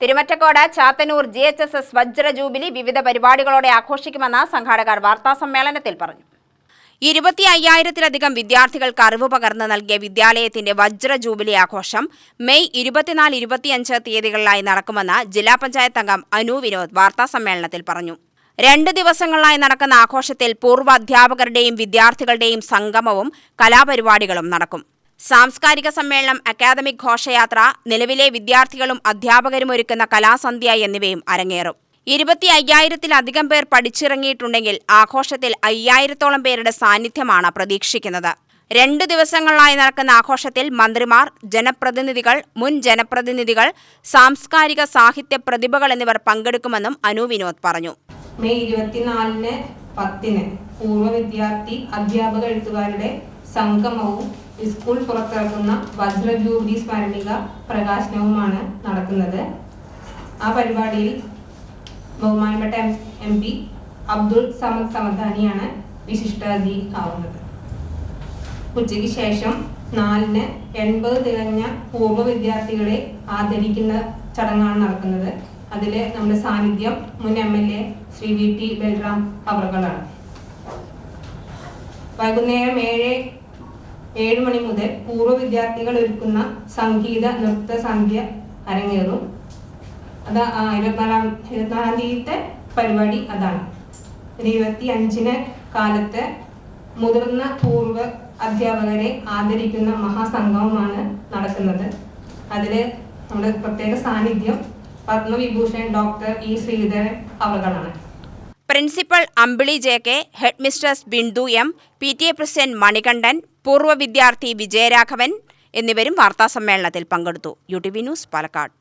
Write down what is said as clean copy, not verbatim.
Thirumittacode Chathannoor GHSS വജ്ര jubilee വിവിധ പരിപാടികളോടെ ആഘോഷിക്കുമെന്ന് സംഘാടകർ വാർത്താസമ്മേളനത്തിൽ പറഞ്ഞു. 25,000-ലധികം വിദ്യാർത്ഥികൾക്ക് അറിവ് പകർന്നു നൽകിയ വിദ്യാലയത്തിന്റെ വജ്ര ജൂബിലി ആഘോഷം മെയ് 24-25 തീയതികളിലായി നടക്കുമെന്ന് ജില്ലാ പഞ്ചായത്ത് അംഗം അനു വിനോദ് വാർത്താസമ്മേളനത്തിൽ പറഞ്ഞു. 2 ദിവസങ്ങളിലായി നടക്കുന്ന ആഘോഷത്തിൽ പൂർവ്വ അധ്യാപകരുടെയും വിദ്യാർത്ഥികളുടെയും സംഗമവും കലാപരിപാടികളും നടക്കും. സാംസ്കാരിക സമ്മേളനം, അക്കാദമിക് ഘോഷയാത്ര, നിലവിലെ വിദ്യാർത്ഥികളും അധ്യാപകരും ഒരുക്കുന്ന കലാസന്ധ്യ എന്നിവയും അരങ്ങേറും. 25,000-ലധികം പേർ പഠിച്ചിറങ്ങിയിട്ടുണ്ടെങ്കിൽ ആഘോഷത്തിൽ 5,000-ഓളം പേരുടെ സാന്നിധ്യമാണ് പ്രതീക്ഷിക്കുന്നത്. 2 ദിവസങ്ങളിലായി നടക്കുന്ന ആഘോഷത്തിൽ മന്ത്രിമാർ, ജനപ്രതിനിധികൾ, മുൻ ജനപ്രതിനിധികൾ, സാംസ്കാരിക സാഹിത്യ പ്രതിഭകൾ എന്നിവർ പങ്കെടുക്കുമെന്നും അനു വിനോദ് പറഞ്ഞു. മെയ് 24-ന് 10-ന് പൂർവ്വ വിദ്യാർത്ഥി അധ്യാപക എഴുത്തുകാരുടെ സംഗമവും സ്കൂൾ പുറത്തിറക്കുന്ന വജ്ര ജൂബിലി സ്മരണിക പ്രകാശനവുമാണ് നടക്കുന്നത്. ആ പരിപാടിയിൽ ബഹുമാനപ്പെട്ട MP അബ്ദുൾ സമദ് സമദാനിയാണ് വിശിഷ്ടാതിഥി ആവുന്നത്. ഉച്ചയ്ക്ക് ശേഷം 4-ന് 80 തികഞ്ഞ പൂർവ്വ വിദ്യാർത്ഥികളെ ആദരിക്കുന്ന ചടങ്ങാണ് നടക്കുന്നത്. അതിൽ നമ്മുടെ സാന്നിധ്യം മുൻ MLA ശ്രീ VT ബൽറാം അവർകളാണ്. വൈകുന്നേരം 7 മണി മുതൽ പൂർവ്വ വിദ്യാർത്ഥികൾ ഒരുക്കുന്ന സംഗീത നൃത്ത സന്ധ്യ അരങ്ങേറും. അത് 24-ാം തീയതിത്തെ പരിപാടി അതാണ്. 25-ന് കാലത്ത് മുതിർന്ന പൂർവ്വ അധ്യാപകരെ ആദരിക്കുന്ന മഹാസംഗമമാണ് നടക്കുന്നത്. അതിൽ നമ്മുടെ പ്രത്യേക സാന്നിധ്യം പത്മവിഭൂഷൺ ഡോക്ടർ E ശ്രീധരൻ അവർകളാണ്. Principal Ambili JK, head mistress Bindu M, PTA president Manikandan, പൂർവ്വ വിദ്യാർത്ഥി വിജയരാഘവൻ എന്നിവരും വാർത്താസമ്മേളനത്തിൽ പങ്കെടുത്തു. UTV news, Palakkad.